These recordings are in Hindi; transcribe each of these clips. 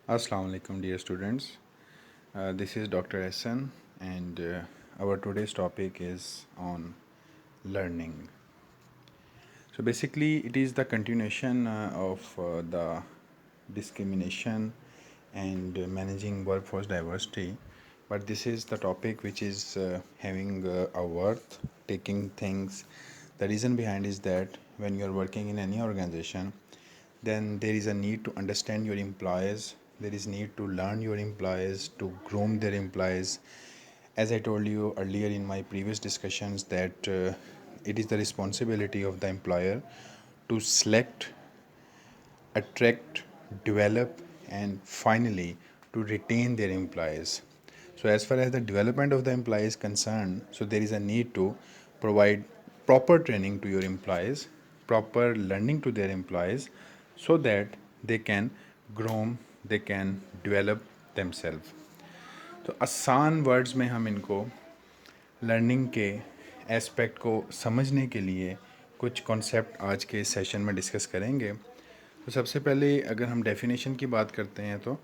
Assalamu alaikum, dear students. This is Dr. Hassan, and our today's topic is on learning. So, basically, it is the continuation of the discrimination and managing workforce diversity. But this is the topic which is having a worth, taking things. The reason behind is that when you are working in any organization, then there is a need to understand your employees, there is need to learn your employees, to groom their employees. As I told you earlier in my previous discussions that it is the responsibility of the employer to select, attract, develop, and finally to retain their employees. So as far as the development of the employee is concerned, so there is a need to provide proper training to your employees, proper learning to their employees, so that they can groom, they can develop themselves. तो आसान वर्ड्स में हम इनको लर्निंग के एस्पेक्ट को समझने के लिए कुछ कॉन्सेप्ट आज के सेशन में डिस्कस करेंगे। तो सबसे पहले अगर हम डेफिनेशन की बात करते हैं तो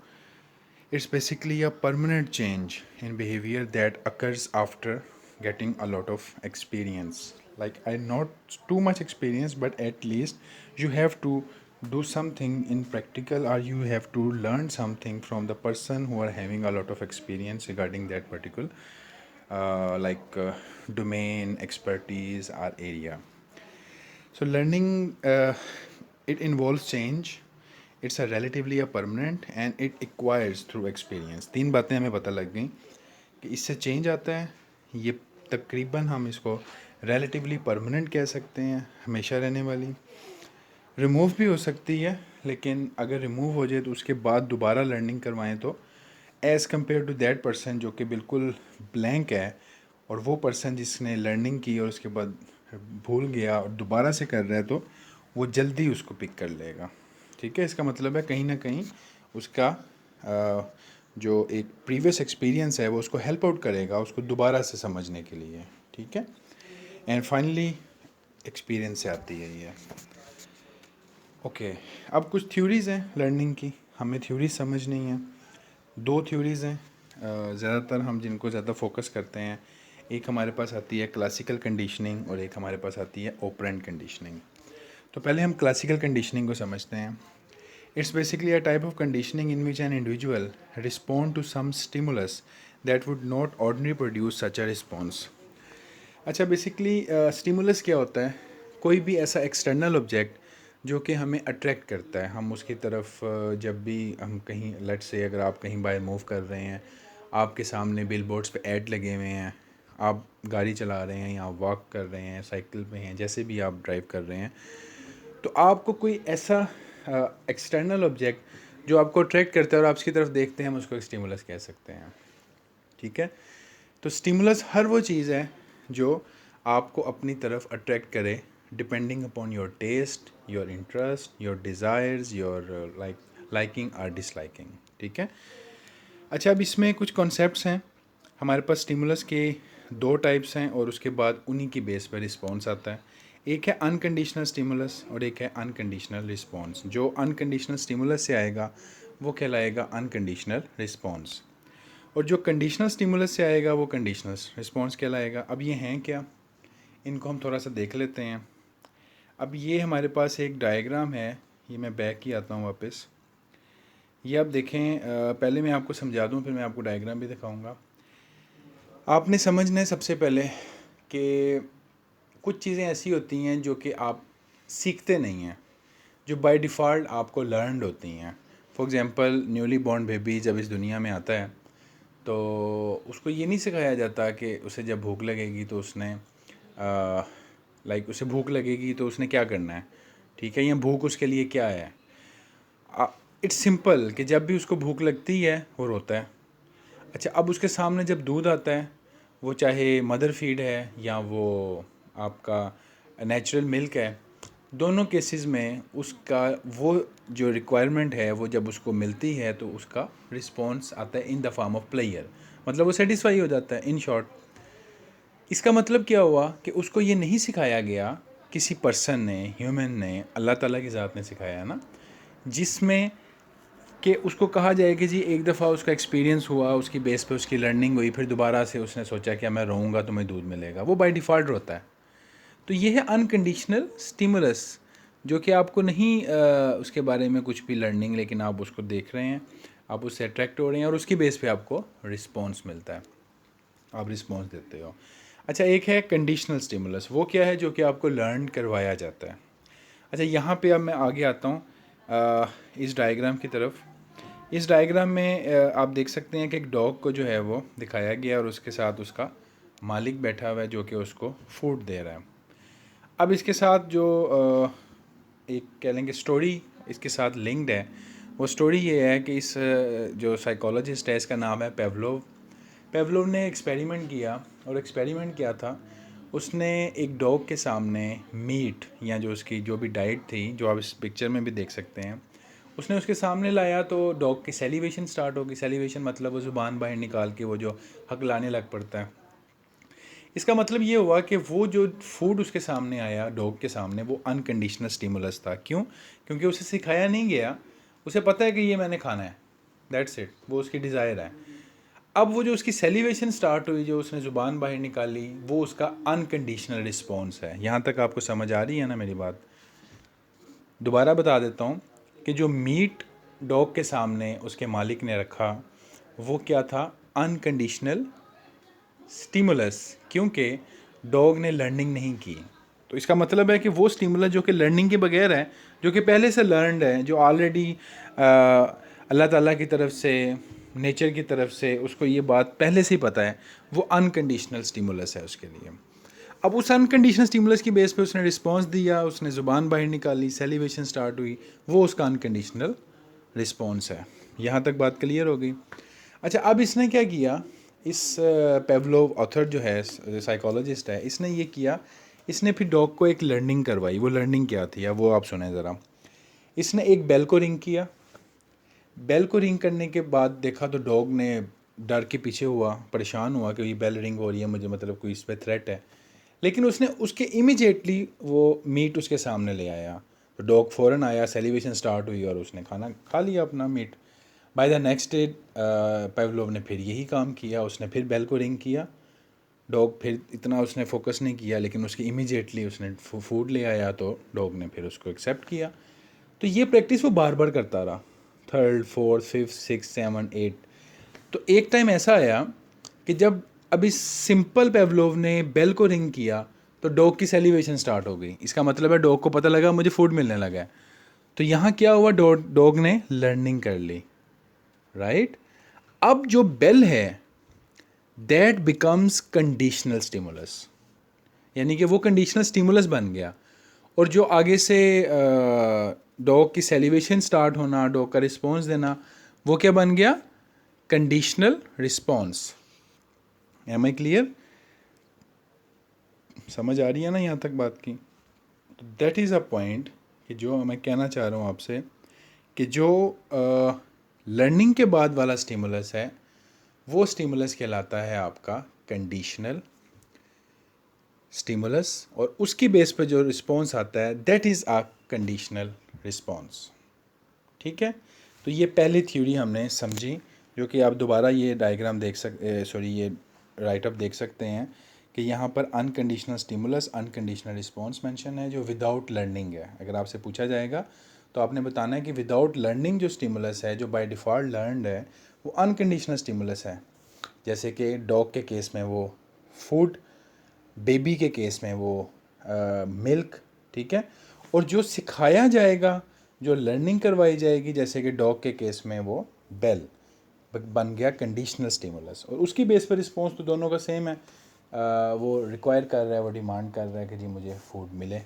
it's basically a permanent change in behavior that occurs after getting a lot of experience. Like, I not too much experience, but at least you have to do something in practical, or you have to learn something from the person who are having a lot of experience regarding that particular domain, expertise, or area. So learning, it involves change. It's a relatively a permanent and it acquires through experience. तीन बातें हमें पता लग गई कि इससे चेंज आता है। ये तकरीबन हम इसको relatively permanent कह सकते हैं, हमेशा रहने वाली। रिमूव भी हो सकती है, लेकिन अगर रिमूव हो जाए तो उसके बाद दोबारा लर्निंग करवाएं तो as compare to that person जो कि बिल्कुल ब्लैंक है, और वो पर्सन जिसने लर्निंग की और उसके बाद भूल गया और दोबारा से कर रहा है, तो वो जल्दी उसको पिक कर लेगा। ठीक है, इसका मतलब है कहीं ना कहीं उसका जो एक प्रीवियस एक्सपीरियंस है वो उसको हेल्प आउट करेगा उसको दोबारा से समझने के लिए। ठीक है, एंड फाइनली एक्सपीरियंस से आती है ये। ओके, अब कुछ थ्योरीज़ हैं लर्निंग की, हमें थ्योरीज समझनी है। दो थ्योरीज़ हैं ज़्यादातर हम जिनको ज़्यादा फोकस करते हैं। एक हमारे पास आती है क्लासिकल कंडीशनिंग और एक हमारे पास आती है ऑपरेंट कंडीशनिंग। तो पहले हम क्लासिकल कंडीशनिंग को समझते हैं। It's basically a type of conditioning in which an individual respond to some stimulus that would not ordinary produce such a response. अच्छा, बेसिकली स्टिमुलस क्या होता है? कोई भी ऐसा एक्सटर्नल ऑब्जेक्ट जो कि हमें अट्रैक्ट करता है, हम उसकी तरफ जब भी हम कहीं, लेट्स से अगर आप कहीं बाहर मूव कर रहे हैं, आपके सामने बिल बोर्ड्स पर ऐड लगे हुए हैं, आप गाड़ी चला रहे हैं या वॉक कर रहे हैं, साइकिल पे हैं, जैसे भी आप ड्राइव कर रहे हैं, तो आपको कोई ऐसा एक्सटर्नल ऑब्जेक्ट जो आपको अट्रैक्ट करता है और आप उसकी तरफ देखते हैं, हम उसको स्टिमुलस कह सकते हैं। ठीक है, तो स्टिमुलस हर वो चीज़ है जो आपको अपनी तरफ अट्रैक्ट करे, depending upon your taste, your interest, your desires, your liking और डिसलाइकिंग। ठीक है, अच्छा, अब इसमें कुछ कॉन्सेप्ट्स हैं। हमारे पास स्टिमुलस के दो टाइप्स हैं और उसके बाद उन्हीं की बेस पर रिस्पॉन्स आता है। एक है अनकंडीशनल स्टिमुलस और एक है अनकंडीशनल रिस्पॉन्स। जो अनकंडीशनल स्टिमुलस से आएगा वो कहलाएगा अनकंडीशनल रिस्पॉन्स, और जो कंडीशनल स्टिमुलस से आएगा वो कंडीशनल रिस्पॉन्स कहलाएगा। अब ये हैं क्या, इनको हम थोड़ा सा देख लेते हैं। अब ये हमारे पास एक डायग्राम है, ये मैं बैक ही आता हूँ वापस। ये आप देखें, पहले मैं आपको समझा दूँ फिर मैं आपको डायग्राम भी दिखाऊंगा। आपने समझना है सबसे पहले कि कुछ चीज़ें ऐसी होती हैं जो कि आप सीखते नहीं हैं, जो बाय डिफ़ॉल्ट आपको लर्नड होती हैं। For example, newly born baby जब इस दुनिया में आता है तो उसको ये नहीं सिखाया जाता कि उसे जब भूख लगेगी तो उसने उसे भूख लगेगी तो उसने क्या करना है। ठीक है, या भूख उसके लिए क्या है। इट्स सिंपल कि जब भी उसको भूख लगती है वो रोता है। अच्छा, अब उसके सामने जब दूध आता है, वो चाहे मदर फीड है या वो आपका नेचुरल मिल्क है, दोनों केसेस में उसका वो जो रिक्वायरमेंट है वो जब उसको मिलती है तो उसका रिस्पॉन्स आता है in the form of player, मतलब वो सेटिस्फाई हो जाता है। इन शॉर्ट, इसका मतलब क्या हुआ कि उसको ये नहीं सिखाया गया, किसी पर्सन ने, ह्यूमन ने, अल्लाह ताला की ज़ात ने सिखाया है ना, जिसमें कि उसको कहा जाए कि जी एक दफ़ा उसका एक्सपीरियंस हुआ, उसकी बेस पे उसकी लर्निंग हुई, फिर दोबारा से उसने सोचा कि मैं रोऊंगा तो मैं दूध मिलेगा, वो बाय डिफ़ॉल्ट रोता है। तो ये है अनकंडीशनल स्टिमुलस, जो कि आपको नहीं उसके बारे में कुछ भी लर्निंग, लेकिन आप उसको देख रहे हैं, आप उससे अट्रैक्ट हो रहे हैं और उसकी बेस पे आपको रिस्पॉन्स मिलता है, आप रिस्पॉन्स देते हो। अच्छा, एक है कंडीशनल स्टिमुलस, वो क्या है? जो कि आपको लर्न करवाया जाता है। अच्छा, यहाँ पे अब मैं आगे आता हूँ इस डायग्राम की तरफ। इस डायग्राम में आप देख सकते हैं कि एक डॉग को जो है वो दिखाया गया और उसके साथ उसका मालिक बैठा हुआ है जो कि उसको फूड दे रहा है। अब इसके साथ जो एक कह लेंगे स्टोरी इसके साथ लिंक्ड है, वो स्टोरी ये है कि इस जो साइकोलॉजिस्ट है इसका नाम है पेवलोव। पेवलोव ने एक्सपेरिमेंट किया, और एक्सपेरिमेंट किया था, उसने एक डॉग के सामने मीट या जो उसकी जो भी डाइट थी, जो आप इस पिक्चर में भी देख सकते हैं, उसने उसके सामने लाया तो डॉग की सेलिवेशन स्टार्ट होगी। सेलिवेशन मतलब वो ज़ुबान बाहर निकाल के वो जो हकलाने लग पड़ता है। इसका मतलब ये हुआ कि वो जो फूड उसके सामने आया डॉग के सामने, वो अनकंडीशनल स्टिमुलस था। क्यों? क्योंकि उसे सिखाया नहीं गया, उसे पता है कि ये मैंने खाना है, दैट्स इट, वो उसकी डिज़ायर है। अब वो जो उसकी सेलिवेशन स्टार्ट हुई, जो उसने ज़ुबान बाहर निकाली, वो उसका अनकंडीशनल रिस्पॉन्स है। यहाँ तक आपको समझ आ रही है ना मेरी बात? दोबारा बता देता हूँ कि जो मीट डॉग के सामने उसके मालिक ने रखा, वो क्या था? अनकंडीशनल स्टिमुलस, क्योंकि डॉग ने लर्निंग नहीं की। तो इसका मतलब है कि वो स्टिमुलस जो कि लर्निंग के बगैर है, जो कि पहले से लर्नड है, जो ऑलरेडी अल्लाह ताला की तरफ से, नेचर की तरफ से उसको ये बात पहले से ही पता है, वो अनकंडीशनल स्टिमुलस है उसके लिए। अब उस अनकंडीशनल स्टिमुलस की बेस पे उसने रिस्पांस दिया, उसने ज़ुबान बाहर निकाली, सेलिवेशन स्टार्ट हुई, वो उसका अनकंडीशनल रिस्पांस है। यहाँ तक बात क्लियर हो गई? अच्छा, अब इसने क्या किया, इस पेवलोव ऑथर जो है, साइकोलॉजिस्ट है, इसने ये किया, इसने फिर डॉग को एक लर्निंग करवाई। वो लर्निंग क्या थी, अब वो आप सुने ज़रा। इसने एक बेल को रिंग किया। बेल को रिंग करने के बाद देखा तो डॉग ने डर के पीछे हुआ, परेशान हुआ कि ये बेल रिंग हो रही है, मुझे मतलब कोई इस पर थ्रेट है। लेकिन उसने उसके इमीडिएटली वो मीट उसके सामने ले आया, तो डॉग फ़ौरन आया, सेलिब्रेशन स्टार्ट हुई और उसने खाना खा लिया अपना meat. By the next day Pavlov ने फिर यही काम किया, उसने फिर बेल को रिंग किया। डॉग फिर इतना उसने फोकस नहीं किया, लेकिन उसके इमीडिएटली उसने फूड ले आया, तो डॉग ने फिर उसको एक्सेप्ट किया। तो ये प्रैक्टिस वो बार बार करता रहा, third, fourth, fifth, six, seven, eight. तो एक टाइम ऐसा आया कि जब अभी सिंपल पेवलोव ने बेल को रिंग किया, तो डॉग की सेलिब्रेशन स्टार्ट हो गई। इसका मतलब है डॉग को पता लगा मुझे फूड मिलने लगा है। तो यहाँ क्या हुआ, डॉग ने लर्निंग कर ली, राइट? अब जो बेल है, दैट बिकम्स कंडीशनल स्टिमुलस, यानी कि वो कंडीशनल स्टिमुलस बन गया। और जो आगे से डॉग की सेलिब्रेशन स्टार्ट होना, डॉग का रिस्पॉन्स देना, वो क्या बन गया? Conditional response. Am I clear? समझ आ रही है ना यहाँ तक बात की? तो दैट इज़ अ पॉइंट कि जो मैं कहना चाह रहा हूँ आपसे, कि जो लर्निंग के बाद वाला स्टिमुलस है, वो स्टिमुलस कहलाता है आपका कंडीशनल स्टिमुलस, और उसकी बेस पर जो रिस्पॉन्स आता है, that is a conditional response. ठीक है? तो ये पहली थ्योरी हमने समझी, जो कि आप दोबारा ये डायग्राम देख ये राइटअप देख सकते हैं कि यहाँ पर unconditional stimulus, unconditional response mention है, जो विदाउट लर्निंग है। अगर आपसे पूछा जाएगा तो आपने बताना है कि विदाउट लर्निंग जो स्टिमुलस है, जो बाय डिफ़ॉल्ट लर्नड है, वो अनकंडीशनल स्टिमुलस है। जैसे कि डॉग के केस में वो फूड, बेबी के केस में वो मिल्क, ठीक है? और जो सिखाया जाएगा, जो लर्निंग करवाई जाएगी, जैसे कि डॉग के केस में वो बेल बन गया कंडीशनल स्टिमुलस, और उसकी बेस पर रिस्पॉन्स तो दोनों का सेम है। वो रिक्वायर कर रहा है, वो डिमांड कर रहा है कि जी मुझे फूड मिले।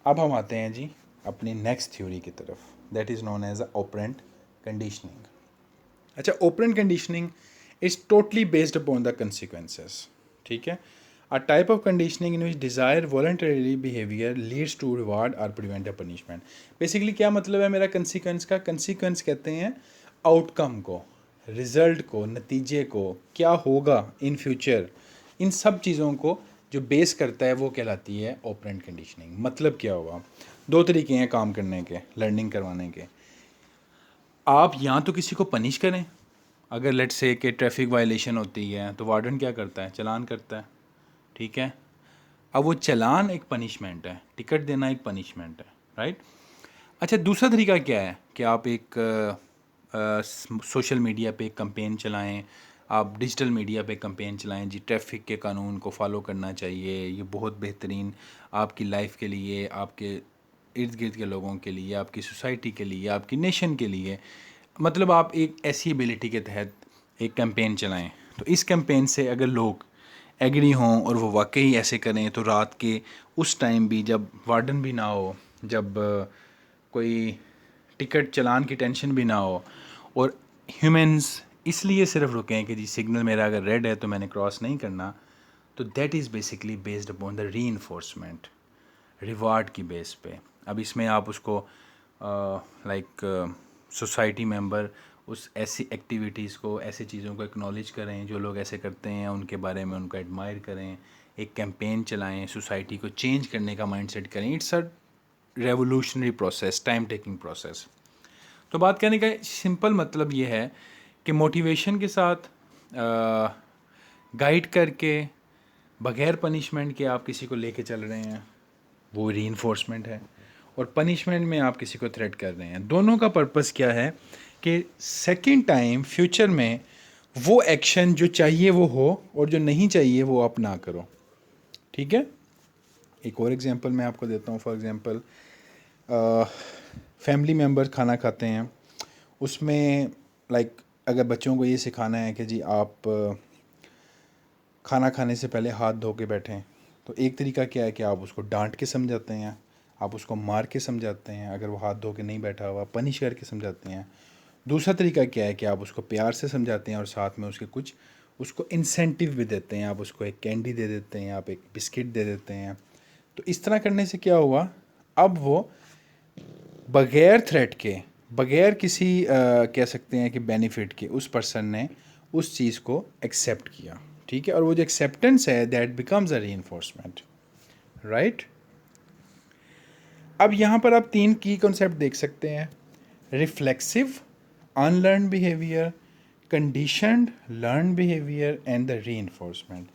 अब हम आते हैं जी अपनी नेक्स्ट थ्योरी की तरफ, that is known as a operant conditioning. अच्छा, operant conditioning is totally based upon the consequences, ठीक है? A type of conditioning in which desire voluntarily behavior leads to reward or prevent a punishment. Basically क्या मतलब है मेरा कंसिक्वेंस का? कंसिक्वेंस कहते हैं आउटकम को, रिजल्ट को, नतीजे को, क्या होगा इन फ्यूचर, इन सब चीज़ों को जो बेस करता है, वो कहलाती है ऑपरेंट कंडीशनिंग। मतलब क्या हुआ? दो तरीके हैं काम करने के, लर्निंग करवाने के। आप या तो किसी को पनिश करें, अगर लेट्स से कि ट्रैफिक वायलेशन होती है तो वार्डन क्या करता है, चालान करता है, ठीक है। अब वो चालान एक पनिशमेंट है, टिकट देना एक पनिशमेंट है, राइट। अच्छा, दूसरा तरीका क्या है कि आप एक सोशल मीडिया पे एक कैंपेन चलाएं, आप डिजिटल मीडिया पे कैंपेन चलाएं जी, ट्रैफिक के कानून को फॉलो करना चाहिए, ये बहुत बेहतरीन आपकी लाइफ के लिए, आपके इर्द गिर्द के लोगों के लिए, आपकी सोसाइटी के लिए, आपकी नेशन के लिए, मतलब आप एक ऐसी एबिलिटी के तहत एक कैंपेन चलाएं। तो इस कैंपेन से अगर लोग एग्री हों और वो वाकई ऐसे करें तो रात के उस टाइम भी जब वार्डन भी ना हो, जब कोई टिकट चालान की टेंशन भी ना हो, और ह्यूमंस इसलिए सिर्फ रुकें कि जी सिग्नल मेरा अगर रेड है तो मैंने क्रॉस नहीं करना, तो that is basically based upon the reinforcement, reward की बेस पे। अब इसमें आप उसको लाइक सोसाइटी मेंबर उस ऐसी एक्टिविटीज़ को, ऐसी चीज़ों को एक्नॉलेज करें जो लोग ऐसे करते हैं, उनके बारे में उनको एडमायर करें, एक कैंपेन चलाएं, सोसाइटी को चेंज करने का माइंडसेट करें। It's a revolutionary process, time taking process. तो बात करने का सिंपल मतलब ये है कि मोटिवेशन के साथ गाइड करके, बगैर पनिशमेंट के आप किसी को लेके चल रहे हैं, वो रीइंफोर्समेंट है। और पनिशमेंट में आप किसी को थ्रेट कर रहे हैं। दोनों का पर्पस क्या है कि सेकंड टाइम फ्यूचर में वो एक्शन जो चाहिए वो हो और जो नहीं चाहिए वो आप ना करो, ठीक है। एक और एग्जांपल मैं आपको देता हूँ। फॉर एग्जांपल, फैमिली मेम्बर खाना खाते हैं, उसमें लाइक अगर बच्चों को ये सिखाना है कि जी आप खाना खाने से पहले हाथ धो के बैठें, तो एक तरीका क्या है कि आप उसको डांट के समझाते हैं, आप उसको मार के समझाते हैं, अगर वो हाथ धो के नहीं बैठा हुआ पनिश करके समझाते हैं। दूसरा तरीका क्या है कि आप उसको प्यार से समझाते हैं और साथ में उसके कुछ उसको इंसेंटिव भी देते हैं, आप उसको एक कैंडी दे देते हैं, आप एक बिस्किट दे देते हैं। तो इस तरह करने से क्या हुआ, अब वो बगैर थ्रेट के, बगैर किसी कह सकते हैं कि बेनिफिट के, उस पर्सन ने उस चीज़ को एक्सेप्ट किया, ठीक है। और वो जो एक्सेप्टेंस है that becomes a reinforcement, right. अब यहाँ पर आप तीन की कॉन्सेप्ट देख सकते हैं: reflexive unlearn behaviour, conditioned learn behaviour and the reinforcement.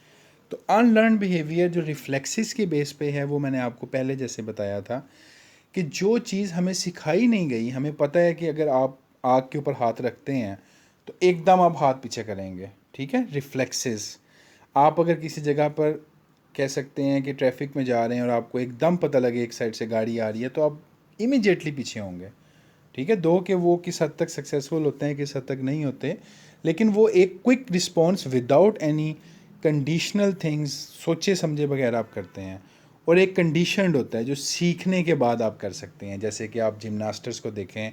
तो अनलर्न बिहेवियर जो रिफ्लेक्सिस के बेस पे है, वो मैंने आपको पहले जैसे बताया था कि जो चीज़ हमें सिखाई नहीं गई, हमें पता है कि अगर आप आग के ऊपर हाथ रखते हैं तो एकदम आप हाथ पीछे करेंगे, ठीक है, रिफ्लेक्सेस। आप अगर किसी जगह पर कह सकते हैं कि ट्रैफिक में जा रहे हैं और आपको एकदम पता लगे एक साइड से गाड़ी आ रही है, तो आप इमीडिएटली पीछे होंगे, ठीक है। दो कि वो किस हद तक सक्सेसफुल होते हैं, किस हद तक नहीं होते, लेकिन वो एक quick response without any conditional things, सोचे समझे बगैर आप करते हैं। और एक कंडीशनड होता है जो सीखने के बाद आप कर सकते हैं, जैसे कि आप जिमनास्टर्स को देखें,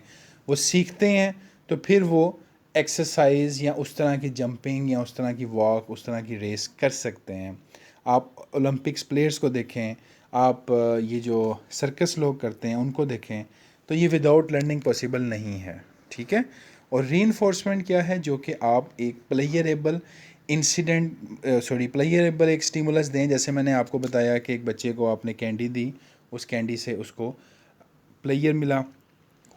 वो सीखते हैं तो फिर वो एक्सरसाइज या उस तरह की जंपिंग या उस तरह की वॉक, उस तरह की रेस कर सकते हैं। आप ओलंपिक्स प्लेयर्स को देखें, आप ये जो सर्कस लोग करते हैं उनको देखें, तो ये विदाउट लर्निंग पॉसिबल नहीं है, ठीक है। और रीइंफोर्समेंट क्या है, जो कि आप एक प्लेयरेबल इंसिडेंट प्लेयरेबल एक स्टिमुलस दें। जैसे मैंने आपको बताया कि एक बच्चे को आपने कैंडी दी, उस कैंडी से उसको प्लेयर मिला,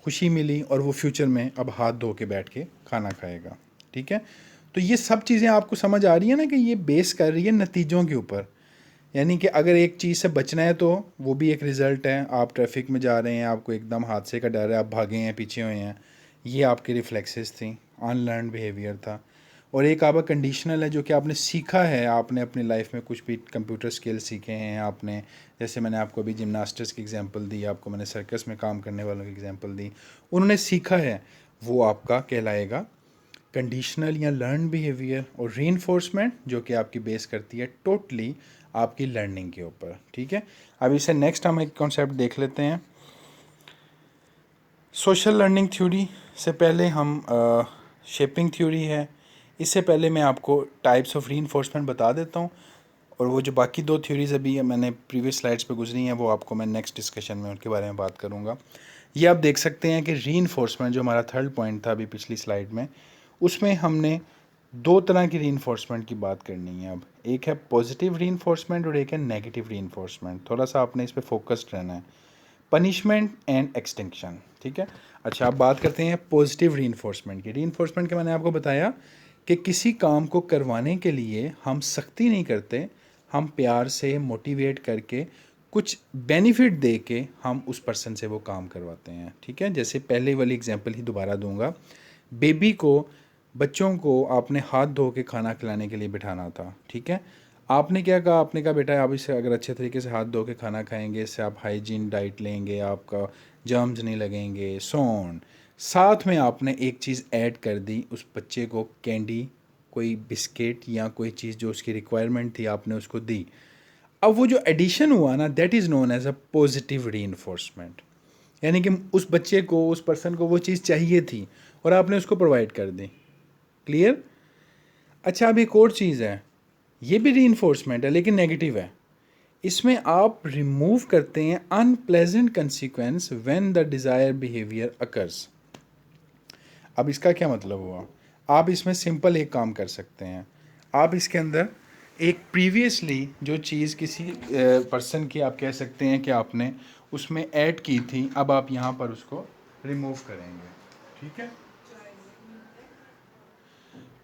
खुशी मिली, और वो फ्यूचर में अब हाथ धो के बैठ के खाना खाएगा, ठीक है। तो ये सब चीज़ें आपको समझ आ रही है ना कि ये बेस कर रही है नतीजों के ऊपर। यानी कि अगर एक चीज़ से बचना है तो वो भी एक रिज़ल्ट है। आप ट्रैफिक में जा रहे हैं, आपको एकदम हादसे का डर है, आप भागे हैं, पीछे हुए हैं, ये आपकी रिफ्लेक्सेस थी, अनलर्न बिहेवियर था। और एक आपका कंडीशनल है जो कि आपने सीखा है, आपने अपनी लाइफ में कुछ भी कंप्यूटर स्किल सीखे हैं आपने, जैसे मैंने आपको अभी जिमनास्टिक्स की एग्जांपल दी, आपको मैंने सर्कस में काम करने वालों की एग्जांपल दी, उन्होंने सीखा है, वो आपका कहलाएगा कंडीशनल या लर्न बिहेवियर। और रीइंफोर्समेंट जो कि आपकी बेस करती है टोटली आपकी लर्निंग के ऊपर, ठीक है। अब इसे नेक्स्ट हम एक कॉन्सेप्ट देख लेते हैं। सोशल लर्निंग थ्योरी से पहले हम शेपिंग थ्योरी है। इससे पहले मैं आपको टाइप्स ऑफ रीइंफोर्समेंट बता देता हूँ, और वो जो बाकी दो थ्योरीज अभी मैंने प्रीवियस स्लाइड्स पे गुजरी हैं, वो आपको मैं नेक्स्ट डिस्कशन में उनके बारे में बात करूँगा। ये आप देख सकते हैं कि रीइंफोर्समेंट जो हमारा थर्ड पॉइंट था अभी पिछली स्लाइड में, उसमें हमने दो तरह की रीइंफोर्समेंट की बात करनी है। अब एक है पॉजिटिव रीइंफोर्समेंट और एक है नेगेटिव रीइंफोर्समेंट। थोड़ा सा आपने इस पर फोकस्ड रहना है। पनिशमेंट एंड एक्सटिंक्शन, ठीक है। अच्छा, अब बात करते हैं पॉजिटिव रीइंफोर्समेंट की। रीइंफोर्समेंट के मैंने आपको बताया कि किसी काम को करवाने के लिए हम सख्ती नहीं करते, हम प्यार से मोटिवेट करके कुछ बेनिफिट दे के हम उस पर्सन से वो काम करवाते हैं, ठीक है। जैसे पहले वाली एग्जांपल ही दोबारा दूंगा। बेबी को, बच्चों को आपने हाथ धो के खाना खिलाने के लिए बिठाना था, ठीक है। आपने क्या कहा, आपने कहा बेटा आप इसे अगर अच्छे तरीके से हाथ धो के खाना खाएंगे, इससे आप हाइजीन डाइट लेंगे, आपका जर्म्स नहीं लगेंगे, सोन। साथ में आपने एक चीज़ ऐड कर दी, उस बच्चे को कैंडी, कोई बिस्किट या कोई चीज़ जो उसकी रिक्वायरमेंट थी आपने उसको दी। अब वो जो एडिशन हुआ ना, that is known as a positive reinforcement. यानी कि उस बच्चे को, उस पर्सन को वो चीज़ चाहिए थी और आपने उसको प्रोवाइड कर दी। क्लियर? अच्छा, अब एक और चीज़ है, ये भी रीइंफोर्समेंट है लेकिन नेगेटिव है। इसमें आप रिमूव करते हैं unpleasant consequence when the desire behaviour occurs. अब इसका क्या मतलब हुआ? आप इसमें सिंपल एक काम कर सकते हैं। आप इसके अंदर एक प्रीवियसली जो चीज़ किसी पर्सन की आप कह सकते हैं कि आपने उसमें ऐड की थी, अब आप यहाँ पर उसको रिमूव करेंगे, ठीक है।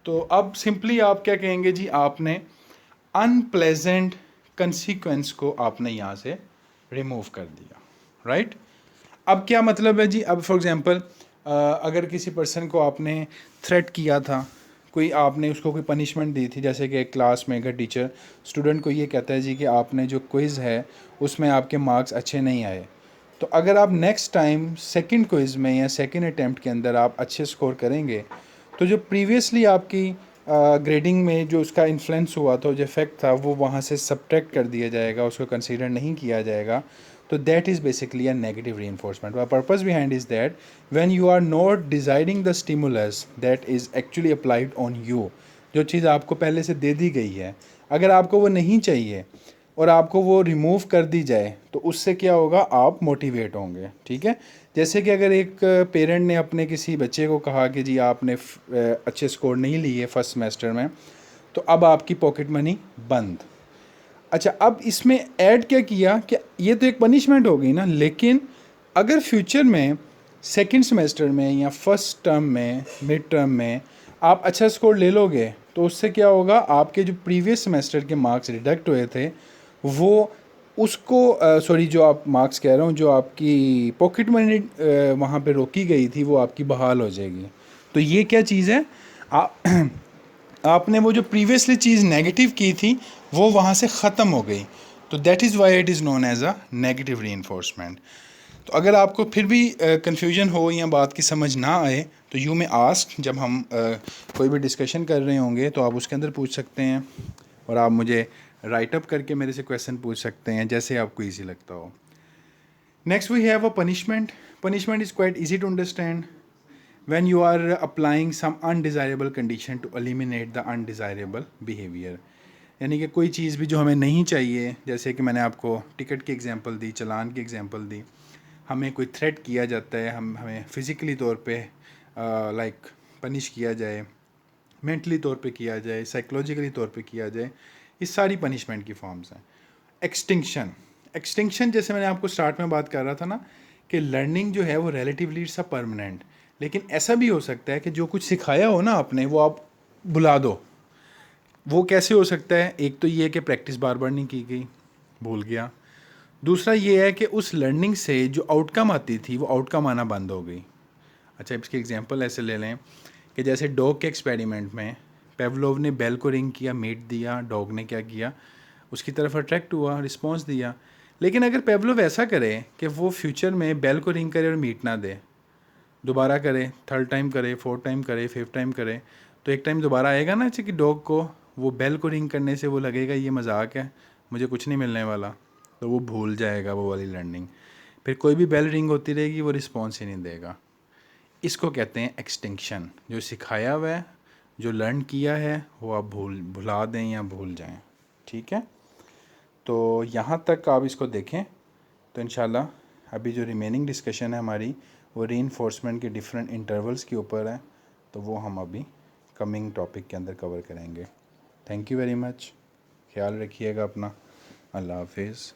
तो अब सिंपली आप क्या कहेंगे जी, आपने अनप्लेजेंट कंसिक्वेंस को आपने यहाँ से रिमूव कर दिया, राइट। अब क्या मतलब है जी, अब फॉर एग्जांपल अगर किसी पर्सन को आपने थ्रेट किया था, कोई आपने उसको कोई पनिशमेंट दी थी, जैसे कि एक क्लास में अगर टीचर स्टूडेंट को ये कहता है जी कि आपने जो क्विज़ है उसमें आपके मार्क्स अच्छे नहीं आए, तो अगर आप नेक्स्ट टाइम सेकंड क्विज़ में या सेकंड अटैम्प्ट के अंदर आप अच्छे स्कोर करेंगे, तो जो प्रीवियसली आपकी ग्रेडिंग में जो उसका इन्फ्लुएंस हुआ था, जो इफेक्ट था, वो वहाँ से सब्ट्रैक्ट कर दिया जाएगा, उसको कंसीडर नहीं किया जाएगा। तो that is basically a negative reinforcement. Purpose behind is that when you are not deciding the stimulus that is actually applied on you, जो चीज़ आपको पहले से दे दी गई है, अगर आपको वो नहीं चाहिए और आपको वो रिमूव कर दी जाए, तो उससे क्या होगा, आप मोटिवेट होंगे, ठीक है। जैसे कि अगर एक पेरेंट ने अपने किसी बच्चे को कहा कि जी आपने अच्छे स्कोर नहीं लिए फर्स्ट सेमेस्टर में, तो अब आपकी पॉकेट मनी बंद। अच्छा, अब इसमें ऐड क्या किया कि ये तो एक पनिशमेंट हो गई ना, लेकिन अगर फ्यूचर में सेकंड सेमेस्टर में या फर्स्ट टर्म में, मिड टर्म में आप अच्छा स्कोर ले लोगे, तो उससे क्या होगा, आपके जो प्रीवियस सेमेस्टर के मार्क्स डिडक्ट हुए थे वो उसको सॉरी, जो आप मार्क्स कह रहा हूँ, जो आपकी पॉकेट मनी वहाँ पे रोकी गई थी वो आपकी बहाल हो जाएगी। तो ये क्या चीज़ है, आप आपने वो जो प्रीवियसली चीज़ नेगेटिव की थी वो वहाँ से ख़त्म हो गई। तो that is why it is known as a negative reinforcement. तो अगर आपको फिर भी कन्फ्यूजन हो या बात की समझ ना आए, तो यू में आस्क, जब हम कोई भी डिस्कशन कर रहे होंगे तो आप उसके अंदर पूछ सकते हैं, और आप मुझे राइट अप करके मेरे से क्वेश्चन पूछ सकते हैं, जैसे आपको ईजी लगता हो। Next we have a punishment. Punishment is quite easy to understand when you are applying some undesirable condition to eliminate the undesirable behavior। यानी कि कोई चीज़ भी जो हमें नहीं चाहिए, जैसे कि मैंने आपको टिकट की एग्जांपल दी, चालान की एग्जांपल दी, हमें कोई थ्रेट किया जाता है, हमें फ़िज़िकली तौर पे लाइक पनिश किया जाए, मेंटली तौर पे किया जाए, साइकोलॉजिकली तौर पे किया जाए, ये सारी पनिशमेंट की फॉर्म्स हैं। एक्सटिंक्शन, एक्सटिंक्शन जैसे मैंने आपको स्टार्ट में बात कर रहा था ना कि लर्निंग जो है वो रिलेटिवली इट्स अ परमानेंट, लेकिन ऐसा भी हो सकता है कि जो कुछ सिखाया हो ना आपने वो आप भुला दो। वो कैसे हो सकता है? एक तो ये है कि प्रैक्टिस बार बार नहीं की गई, भूल गया। दूसरा ये है कि उस लर्निंग से जो आउटकम आती थी वो आउटकम आना बंद हो गई। अच्छा, इसके एग्जांपल ऐसे ले लें कि जैसे डॉग के एक्सपेरिमेंट में पेवलोव ने बेल को रिंग किया, मीट दिया, डॉग ने क्या किया, उसकी तरफ अट्रैक्ट हुआ, रिस्पॉन्स दिया। लेकिन अगर पेवलोव ऐसा करे कि वो फ्यूचर में बेल को रिंग करे और मीट ना दे, दोबारा करे, थर्ड टाइम करे, फोर्थ टाइम करे, फिफ्थ टाइम करे, तो एक टाइम दोबारा आएगा ना कि डॉग को वो बेल को रिंग करने से वो लगेगा ये मजाक है, मुझे कुछ नहीं मिलने वाला, तो वो भूल जाएगा वो वाली लर्निंग। फिर कोई भी बेल रिंग होती रहेगी, वो रिस्पॉन्स ही नहीं देगा। इसको कहते हैं एक्सटिंक्शन। जो सिखाया हुआ है, जो लर्न किया है, वो आप भुला दें या भूल जाएं, ठीक है। तो यहाँ तक आप इसको देखें, तो इंशाल्लाह अभी जो रिमेनिंग डिस्कशन है हमारी वो रीइंफोर्समेंट के डिफरेंट इंटरवल्स के ऊपर है, तो वो हम अभी कमिंग टॉपिक के अंदर कवर करेंगे। थैंक यू वेरी मच, ख्याल रखिएगा अपना, अल्लाह हाफिज़।